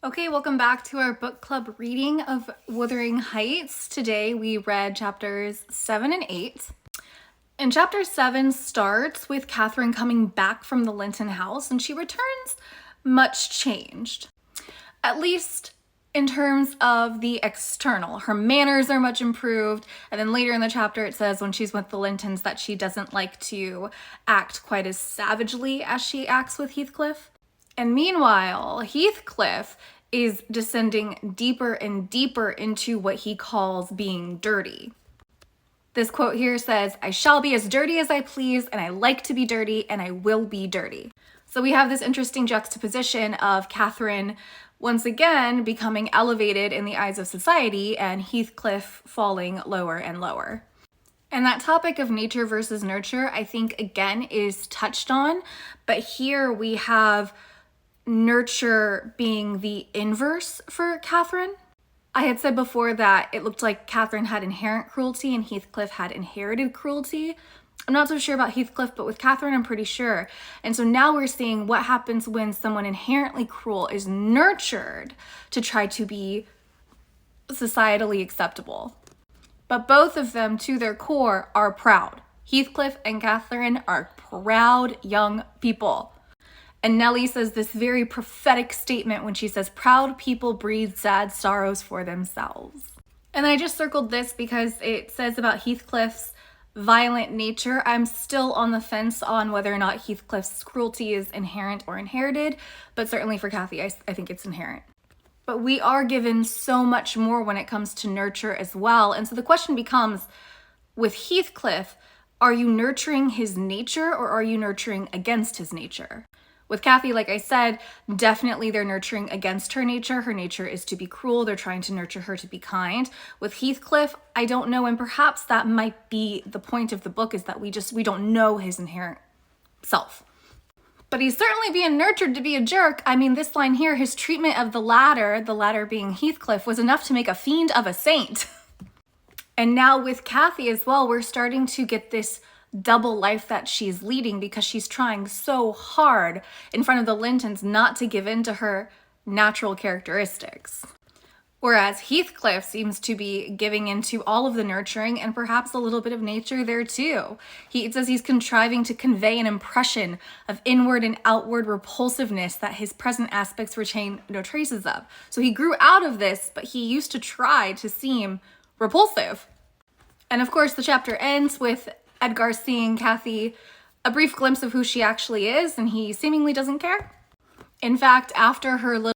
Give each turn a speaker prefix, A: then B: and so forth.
A: Okay, welcome back to our book club reading of Wuthering Heights. Today we read chapters 7 and 8. And chapter 7 starts with Catherine coming back from the Linton house, and she returns much changed. At least in terms of the external. Her manners are much improved, and then later in the chapter it says when she's with the Lintons that she doesn't like to act quite as savagely as she acts with Heathcliff. And meanwhile, Heathcliff is descending deeper and deeper into what he calls being dirty. This quote here says, "I shall be as dirty as I please, and I like to be dirty, and I will be dirty." So we have this interesting juxtaposition of Catherine once again becoming elevated in the eyes of society and Heathcliff falling lower and lower. And that topic of nature versus nurture, I think, again, is touched on, but here we have nurture being the inverse for Catherine. I had said before that it looked like Catherine had inherent cruelty and Heathcliff had inherited cruelty. I'm not so sure about Heathcliff, but with Catherine, I'm pretty sure. And so now we're seeing what happens when someone inherently cruel is nurtured to try to be societally acceptable. But both of them, to their core, are proud. Heathcliff and Catherine are proud young people. And Nellie says this very prophetic statement when she says, "Proud people breathe sad sorrows for themselves." And I just circled this because it says about Heathcliff's violent nature. I'm still on the fence on whether or not Heathcliff's cruelty is inherent or inherited, but certainly for Kathy, I think it's inherent. But we are given so much more when it comes to nurture as well. And so the question becomes, with Heathcliff, are you nurturing his nature or are you nurturing against his nature? With Kathy, like I said, definitely they're nurturing against her nature. Her nature is to be cruel. They're trying to nurture her to be kind. With Heathcliff, I don't know, and perhaps that might be the point of the book, is that we don't know his inherent self. But he's certainly being nurtured to be a jerk. I mean, this line here, his treatment of the latter being Heathcliff, was enough to make a fiend of a saint. And now with Kathy as well, we're starting to get this double life that she's leading because she's trying so hard in front of the Lintons not to give in to her natural characteristics. Whereas Heathcliff seems to be giving into all of the nurturing and perhaps a little bit of nature there too. It says he's contriving to convey an impression of inward and outward repulsiveness that his present aspects retain no traces of. So he grew out of this, but he used to try to seem repulsive. And of course, the chapter ends with Edgar seeing Kathy a brief glimpse of who she actually is, and he seemingly doesn't care. In fact, after her little